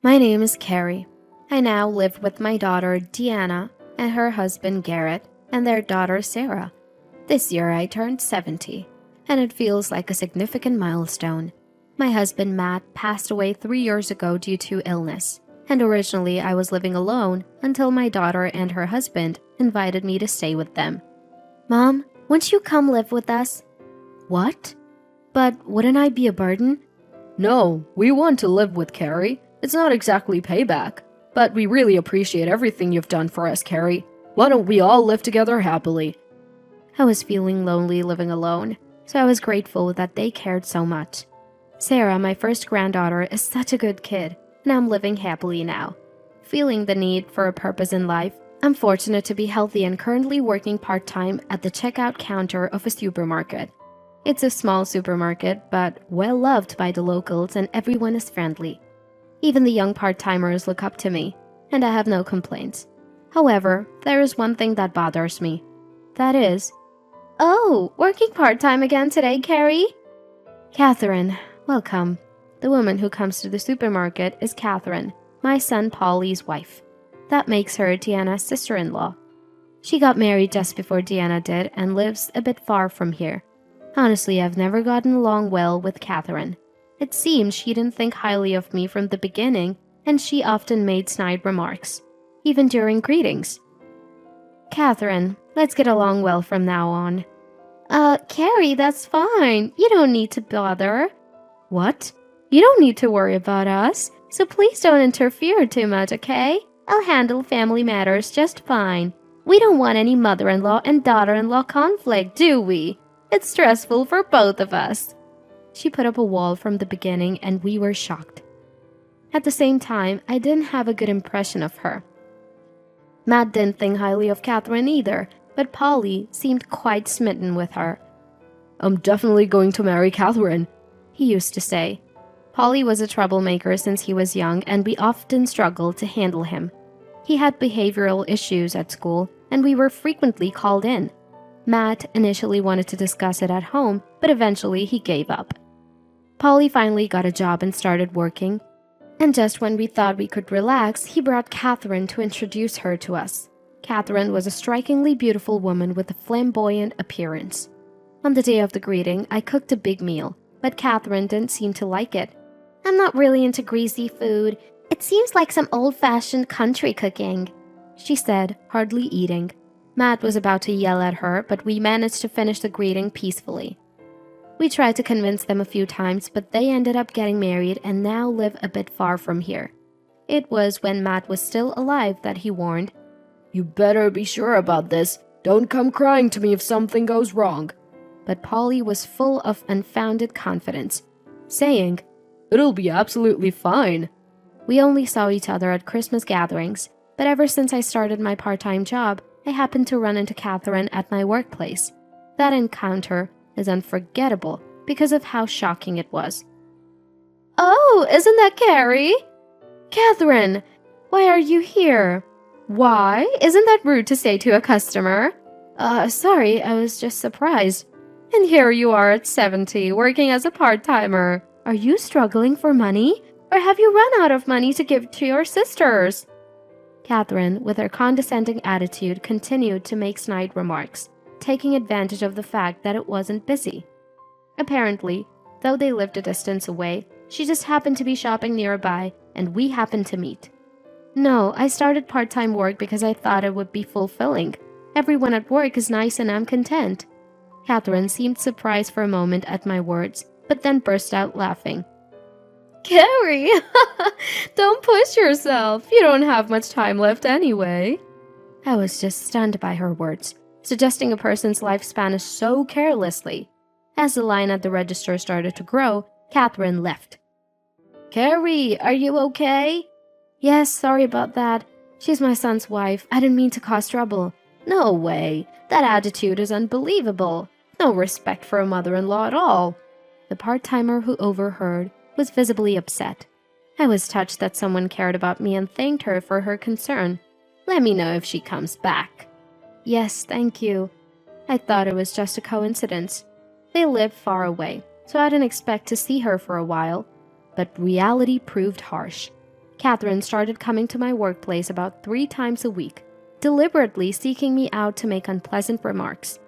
My name is Carrie. I now live with my daughter Deanna and her husband Garrett and their daughter Sarah. This year I turned 70, and it feels like a significant milestone. My husband Matt passed away 3 years ago due to illness, and originally I was living alone until my daughter and her husband invited me to stay with them. "Mom, won't you come live with us?" "What? But wouldn't I be a burden?" No, we want to live with Carrie. It's not exactly payback, but we really appreciate everything you've done for us, Carrie. Why don't we all live together happily? I was feeling lonely living alone, so I was grateful that they cared so much. Sarah, my first granddaughter, is such a good kid, and I'm living happily now. Feeling the need for a purpose in life, I'm fortunate to be healthy and currently working part-time at the checkout counter of a supermarket. It's a small supermarket, but well loved by the locals and everyone is friendly. Even the young part-timers look up to me, and I have no complaints. However, there is one thing that bothers me. That is, "Oh, working part-time again today, Carrie?" Catherine, welcome. The woman who comes to the supermarket is Catherine, my son Polly's wife. That makes her Deanna's sister-in-law. She got married just before Deanna did and lives a bit far from here. Honestly, I've never gotten along well with Catherine. It seems she didn't think highly of me from the beginning, and she often made snide remarks, even during greetings. "Catherine, let's get along well from now on." Carrie, that's fine. You don't need to bother." "What? You don't need to worry about us, so please don't interfere too much, okay? I'll handle family matters just fine. We don't want any mother-in-law and daughter-in-law conflict, do we? It's stressful for both of us." She put up a wall from the beginning and we were shocked. At the same time, I didn't have a good impression of her. Matt didn't think highly of Catherine either, but Polly seemed quite smitten with her. "I'm definitely going to marry Catherine," he used to say. Polly was a troublemaker since he was young and we often struggled to handle him. He had behavioral issues at school and we were frequently called in. Matt initially wanted to discuss it at home, but eventually he gave up. Polly finally got a job and started working, and just when we thought we could relax, he brought Catherine to introduce her to us. Catherine was a strikingly beautiful woman with a flamboyant appearance. On the day of the greeting, I cooked a big meal, but Catherine didn't seem to like it. "I'm not really into greasy food. It seems like some old-fashioned country cooking," she said, hardly eating. Matt was about to yell at her, but we managed to finish the greeting peacefully. We tried to convince them a few times, but they ended up getting married and now live a bit far from here. It was when Matt was still alive that he warned, "You better be sure about this. Don't come crying to me if something goes wrong." But Polly was full of unfounded confidence, saying, "It'll be absolutely fine." We only saw each other at Christmas gatherings, but ever since I started my part-time job, I happened to run into Catherine at my workplace. That encounter is unforgettable because of how shocking it was. "Oh, isn't that Carrie?" "Catherine, why are you here?" "Why? Isn't that rude to say to a customer?" Sorry, I was just surprised." "And here you are at 70, working as a part-timer. Are you struggling for money? Or have you run out of money to give to your sisters?" Catherine, with her condescending attitude, continued to make snide remarks, taking advantage of the fact that it wasn't busy. Apparently, though they lived a distance away, she just happened to be shopping nearby, and we happened to meet. "No, I started part-time work because I thought it would be fulfilling. Everyone at work is nice and I'm content." Catherine seemed surprised for a moment at my words, but then burst out laughing. "Carrie, don't push yourself. You don't have much time left anyway." I was just stunned by her words, suggesting a person's lifespan is so carelessly. As the line at the register started to grow, Catherine left. "Carrie, are you okay?" "Yes, sorry about that. She's my son's wife. I didn't mean to cause trouble." "No way. That attitude is unbelievable. No respect for a mother-in-law at all." The part-timer who overheard was visibly upset. I was touched that someone cared about me and thanked her for her concern. "Let me know if she comes back." "Yes, thank you." I thought it was just a coincidence. They lived far away, so I didn't expect to see her for a while. But reality proved harsh. Catherine started coming to my workplace about 3 times a week, deliberately seeking me out to make unpleasant remarks.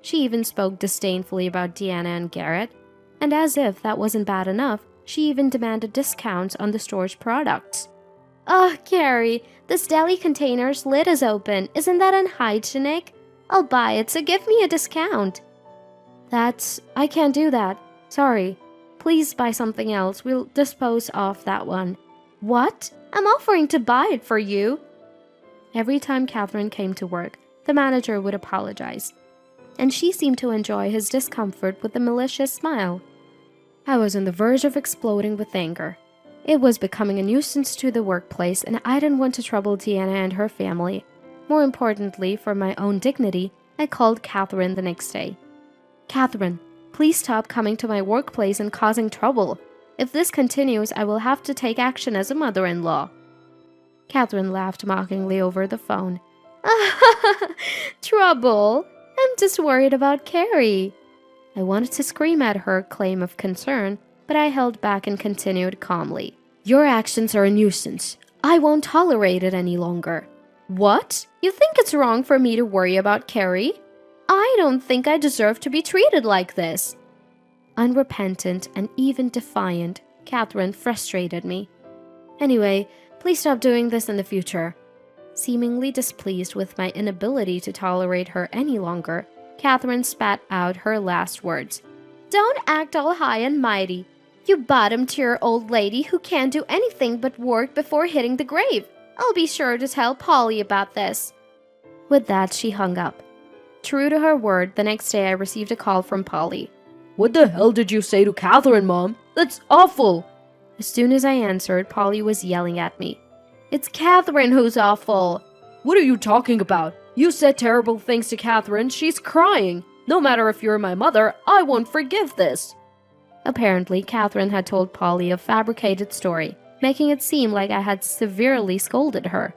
She even spoke disdainfully about Deanna and Garrett, and as if that wasn't bad enough, she even demanded discounts on the store's products. "Oh, Carrie, this deli container's lid is open. Isn't that unhygienic? I'll buy it, so give me a discount." I can't do that. Sorry. Please buy something else. We'll dispose of that one." "What? I'm offering to buy it for you." Every time Catherine came to work, the manager would apologize, and she seemed to enjoy his discomfort with a malicious smile. I was on the verge of exploding with anger. It was becoming a nuisance to the workplace, and I didn't want to trouble Deanna and her family. More importantly, for my own dignity, I called Catherine the next day. "Catherine, please stop coming to my workplace and causing trouble. If this continues, I will have to take action as a mother-in-law." Catherine laughed mockingly over the phone. "Trouble? I'm just worried about Carrie." I wanted to scream at her claim of concern, but I held back and continued calmly. "Your actions are a nuisance. I won't tolerate it any longer." "What? You think it's wrong for me to worry about Carrie? I don't think I deserve to be treated like this." Unrepentant and even defiant, Catherine frustrated me. "Anyway, please stop doing this in the future." Seemingly displeased with my inability to tolerate her any longer, Catherine spat out her last words. "Don't act all high and mighty. You bottom-tier old lady who can't do anything but work before hitting the grave. I'll be sure to tell Polly about this." With that, she hung up. True to her word, the next day I received a call from Polly. "What the hell did you say to Catherine, Mom? That's awful!" As soon as I answered, Polly was yelling at me. "It's Catherine who's awful." "What are you talking about? You said terrible things to Catherine. She's crying. No matter if you're my mother, I won't forgive this." Apparently, Catherine had told Polly a fabricated story, making it seem like I had severely scolded her.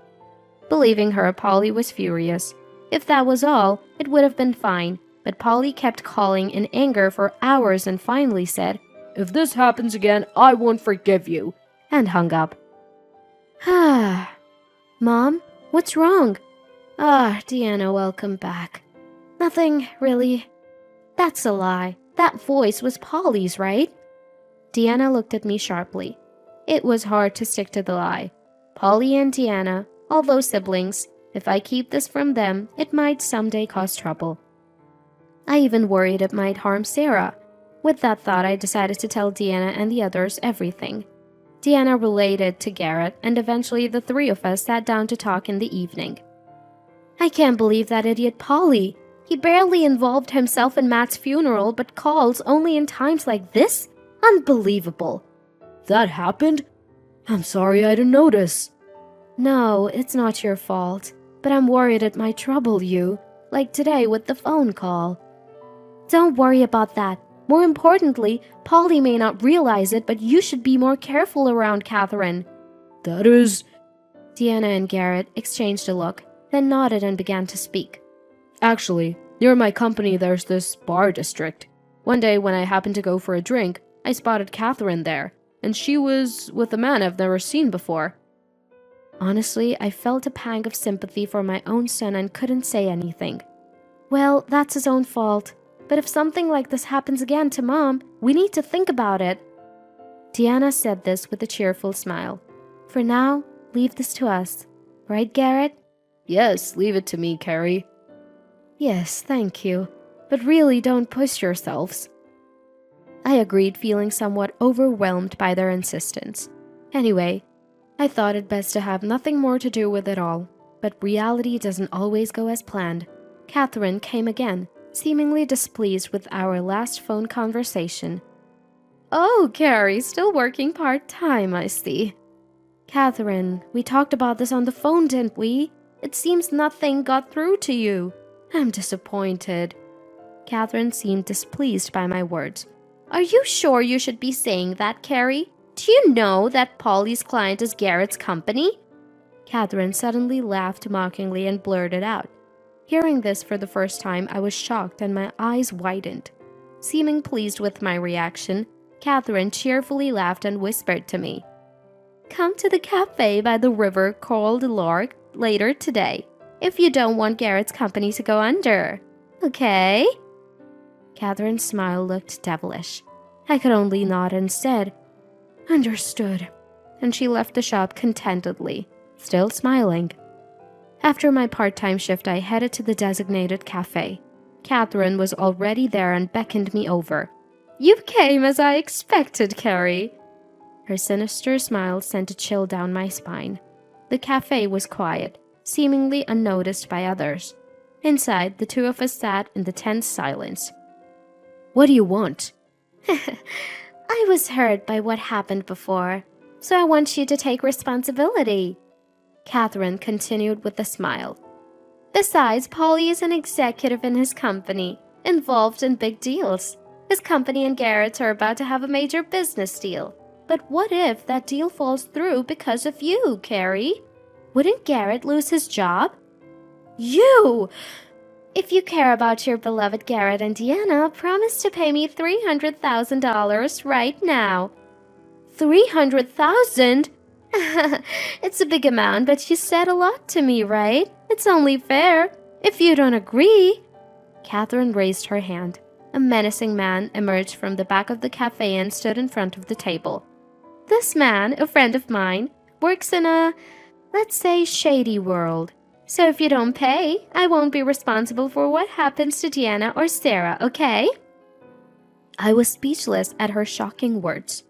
Believing her, Polly was furious. If that was all, it would have been fine, but Polly kept calling in anger for hours and finally said, "If this happens again, I won't forgive you," and hung up. "Mom, what's wrong?" Deanna, welcome back." "Nothing, really." "That's a lie. That voice was Polly's, right?" Deanna looked at me sharply. It was hard to stick to the lie. Polly and Deanna, although siblings, if I keep this from them, it might someday cause trouble. I even worried it might harm Sarah. With that thought, I decided to tell Deanna and the others everything. Deanna related to Garrett, and eventually the 3 of us sat down to talk in the evening. "I can't believe that idiot Polly. He barely involved himself in Matt's funeral, but calls only in times like this? Unbelievable." "That happened? I'm sorry I didn't notice." "No, it's not your fault, but I'm worried it might trouble you, like today with the phone call." "Don't worry about that. More importantly, Polly may not realize it, but you should be more careful around Catherine." "That is..." Deanna and Garrett exchanged a look, then nodded and began to speak. "Actually, near my company there's this bar district. One day when I happened to go for a drink, I spotted Catherine there, and she was with a man I've never seen before." Honestly, I felt a pang of sympathy for my own son and couldn't say anything. "Well, that's his own fault. But if something like this happens again to Mom, we need to think about it." Deanna said this with a cheerful smile. "For now, leave this to us. Right, Garrett?" "Yes, leave it to me, Carrie." "Yes, thank you. But really don't push yourselves." I agreed, feeling somewhat overwhelmed by their insistence. Anyway, I thought it best to have nothing more to do with it all. But reality doesn't always go as planned. Catherine came again, seemingly displeased with our last phone conversation. "Oh, Carrie, still working part-time, I see." "Catherine, we talked about this on the phone, didn't we? It seems nothing got through to you. I'm disappointed." Catherine seemed displeased by my words. "Are you sure you should be saying that, Carrie? Do you know that Polly's client is Garrett's company?" Catherine suddenly laughed mockingly and blurted out. Hearing this for the first time, I was shocked and my eyes widened. Seeming pleased with my reaction, Catherine cheerfully laughed and whispered to me, come to the cafe by the river called Lark later today, if you don't want Garrett's company to go under. Okay? Catherine's smile looked devilish. I could only nod and said, "Understood," and she left the shop contentedly, still smiling. After my part-time shift, I headed to the designated cafe. Catherine was already there and beckoned me over. "You came as I expected, Carrie." Her sinister smile sent a chill down my spine. The cafe was quiet, seemingly unnoticed by others. Inside, the two of us sat in the tense silence. "What do you want?" "I was hurt by what happened before, so I want you to take responsibility," Catherine continued with a smile. "Besides, Polly is an executive in his company, involved in big deals. His company and Garrett are about to have a major business deal. But what if that deal falls through because of you, Carrie? Wouldn't Garrett lose his job?" "You! If you care about your beloved Garrett and Deanna, promise to pay me $300,000 right now." "300,000? It's a big amount, but you said a lot to me, right? It's only fair. If you don't agree..." Catherine raised her hand. A menacing man emerged from the back of the cafe and stood in front of the table. "This man, a friend of mine, works in a, let's say, shady world. So if you don't pay, I won't be responsible for what happens to Deanna or Sarah, okay?" I was speechless at her shocking words.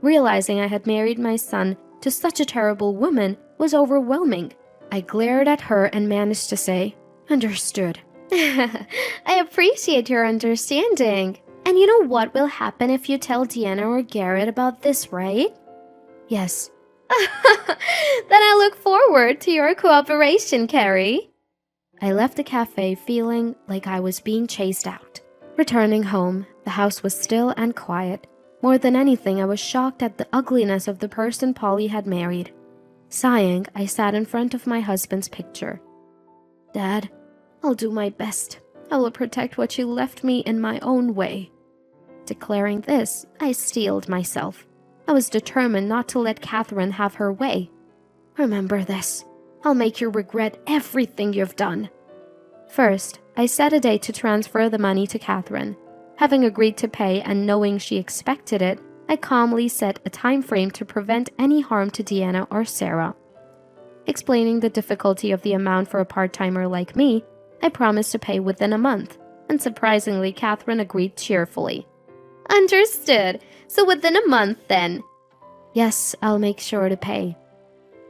Realizing I had married my son to such a terrible woman was overwhelming. I glared at her and managed to say, "Understood." "I appreciate your understanding. And you know what will happen if you tell Deanna or Garrett about this, right?" "Yes." "Then I look forward to your cooperation, Carrie." I left the cafe feeling like I was being chased out. Returning home, the house was still and quiet. More than anything, I was shocked at the ugliness of the person Polly had married. Sighing, I sat in front of my husband's picture. "Dad, I'll do my best. I will protect what you left me in my own way." Declaring this, I steeled myself. I was determined not to let Catherine have her way. "Remember this. I'll make you regret everything you've done." First, I set a date to transfer the money to Catherine. Having agreed to pay and knowing she expected it, I calmly set a time frame to prevent any harm to Deanna or Sarah. Explaining the difficulty of the amount for a part-timer like me, I promised to pay within a month, and surprisingly, Catherine agreed cheerfully. "Understood. So within a month, then?" "Yes, I'll make sure to pay."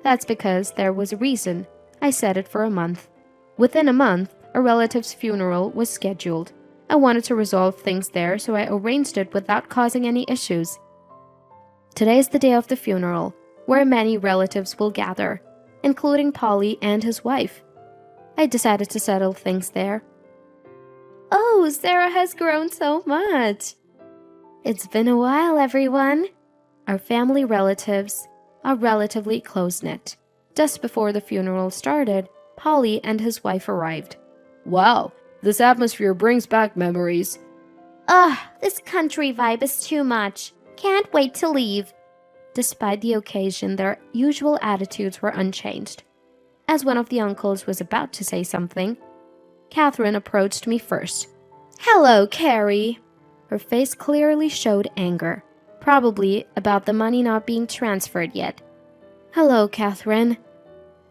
That's because there was a reason. I set it for a month. Within a month, a relative's funeral was scheduled. I wanted to resolve things there, so I arranged it without causing any issues. Today is the day of the funeral, where many relatives will gather, including Polly and his wife. I decided to settle things there. "Oh, Sarah has grown so much." "It's been a while, everyone." Our family relatives are relatively close-knit. Just before the funeral started, Polly and his wife arrived. "Wow, this atmosphere brings back memories." "Ugh, this country vibe is too much. Can't wait to leave." Despite the occasion, their usual attitudes were unchanged. As one of the uncles was about to say something, Catherine approached me first. "Hello, Carrie." Her face clearly showed anger, probably about the money not being transferred yet. "Hello, Catherine."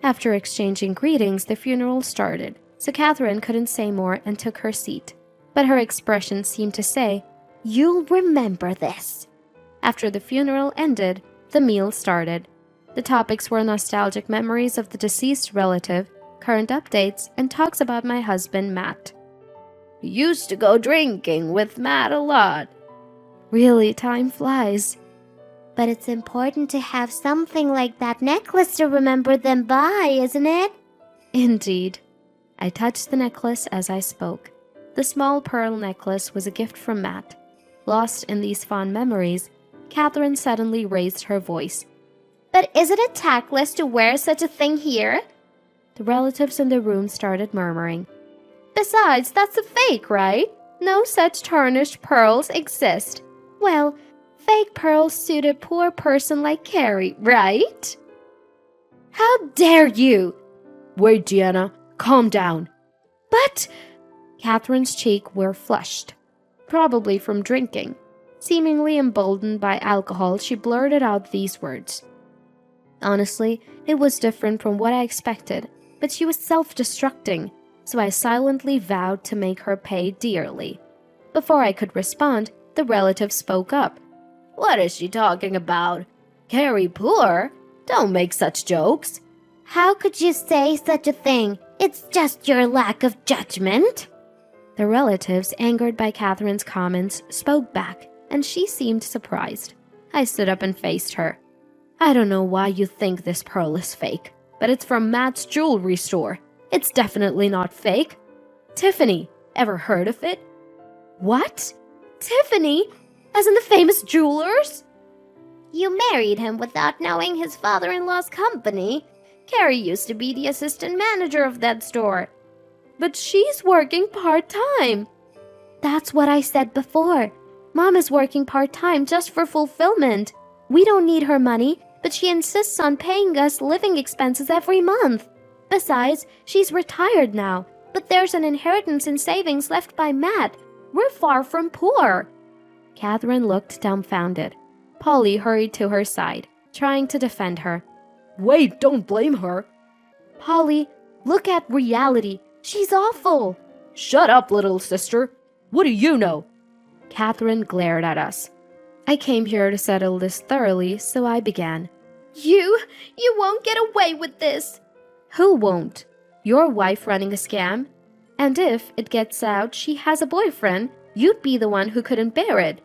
After exchanging greetings, the funeral started, so Catherine couldn't say more and took her seat. But her expression seemed to say, "You'll remember this." After the funeral ended, the meal started. The topics were nostalgic memories of the deceased relative, current updates, and talks about my husband, Matt. "Used to go drinking with Matt a lot." Really, time flies. "But it's important to have something like that necklace to remember them by, isn't it?" Indeed. I touched the necklace as I spoke. The small pearl necklace was a gift from Matt. Lost in these fond memories, Catherine suddenly raised her voice. "But is it a tactless to wear such a thing here?" The relatives in the room started murmuring. "Besides, that's a fake, right? No such tarnished pearls exist." "Well, fake pearls suit a poor person like Carrie, right? How dare you? Wait, Deanna, calm down. But Catherine's cheeks were flushed, probably from drinking. Seemingly emboldened by alcohol, she blurted out these words. Honestly, it was different from what I expected, but she was self-destructing, so I silently vowed to make her pay dearly. Before I could respond, the relative spoke up. What is she talking about? Carrie poor? Don't make such jokes. How could you say such a thing? It's just your lack of judgment. The relatives, angered by Catherine's comments, spoke back, and she seemed surprised. I stood up and faced her. I don't know why you think this pearl is fake, but it's from Matt's jewelry store. It's definitely not fake. Tiffany, ever heard of it? What? Tiffany? As in the famous jewelers? You married him without knowing his father-in-law's company. Carrie used to be the assistant manager of that store. But she's working part-time. That's what I said before. Mom is working part-time just for fulfillment. We don't need her money, but she insists on paying us living expenses every month. Besides, she's retired now, but there's an inheritance and savings left by Matt. We're far from poor. Catherine looked dumbfounded. Polly hurried to her side, trying to defend her. Wait, don't blame her. Polly, look at reality. She's awful. Shut up, little sister. What do you know? Catherine glared at us. I came here to settle this thoroughly, so I began. You won't get away with this. Who won't? Your wife running a scam? And if it gets out she has a boyfriend, you'd be the one who couldn't bear it.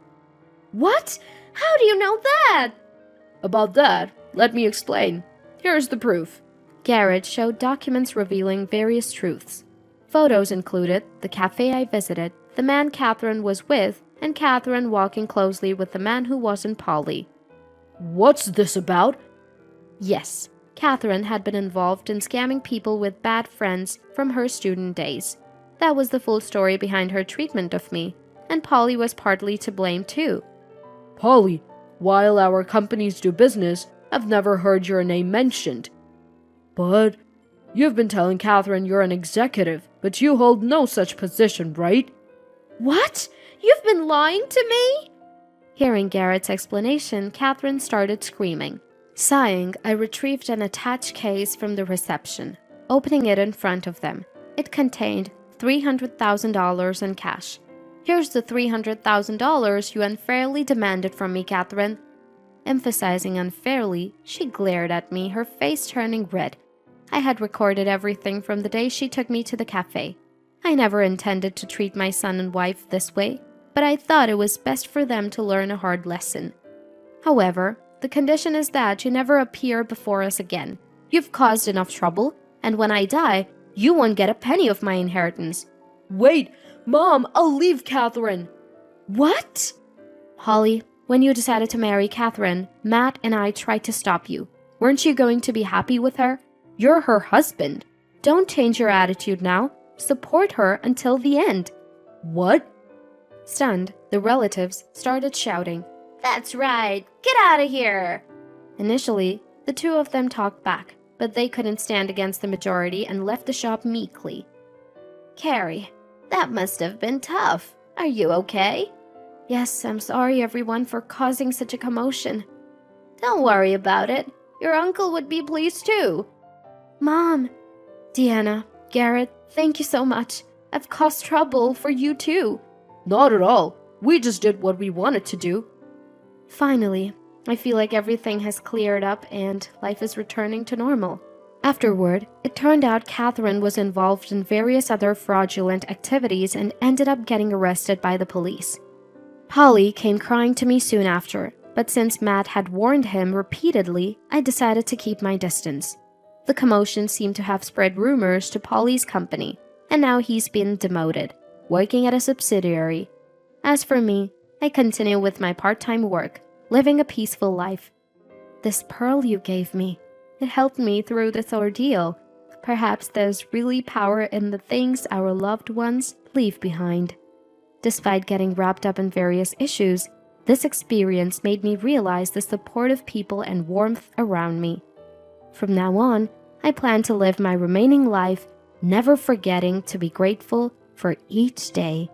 What? How do you know that? About that, let me explain. Here's the proof. Garrett showed documents revealing various truths. Photos included the cafe I visited, the man Catherine was with, and Catherine walking closely with the man who wasn't Polly. What's this about? Yes, Catherine had been involved in scamming people with bad friends from her student days. That was the full story behind her treatment of me, and Polly was partly to blame too. Polly, while our companies do business, I've never heard your name mentioned. But you've been telling Catherine you're an executive, but you hold no such position, right? What? You've been lying to me? Hearing Garrett's explanation, Catherine started screaming. Sighing, I retrieved an attached case from the reception, opening it in front of them. It contained $300,000 in cash. Here's the $300,000 you unfairly demanded from me, Catherine. Emphasizing unfairly, she glared at me, her face turning red. I had recorded everything from the day she took me to the cafe. I never intended to treat my son and wife this way, but I thought it was best for them to learn a hard lesson. However, the condition is that you never appear before us again. You've caused enough trouble, and when I die, you won't get a penny of my inheritance. Wait, Mom, I'll leave Catherine. What? Holly, when you decided to marry Catherine, Matt and I tried to stop you. Weren't you going to be happy with her? You're her husband. Don't change your attitude now. Support her until the end. What? Stunned, the relatives started shouting. That's right. Get out of here. Initially, the two of them talked back, but they couldn't stand against the majority and left the shop meekly. Carrie, that must have been tough. Are you okay? Yes, I'm sorry everyone for causing such a commotion. Don't worry about it. Your uncle would be pleased too. Mom, Deanna, Garrett, thank you so much. I've caused trouble for you too. Not at all. We just did what we wanted to do. Finally, I feel like everything has cleared up and life is returning to normal. Afterward, it turned out Catherine was involved in various other fraudulent activities and ended up getting arrested by the police. Polly came crying to me soon after, but since Matt had warned him repeatedly, I decided to keep my distance. The commotion seemed to have spread rumors to Polly's company, and now he's been demoted, working at a subsidiary. As for me, I continue with my part-time work, living a peaceful life. This pearl you gave me, it helped me through this ordeal. Perhaps there's really power in the things our loved ones leave behind. Despite getting wrapped up in various issues, This experience made me realize the supportive people and warmth around me. From now on, I plan to live my remaining life never forgetting to be grateful for each day.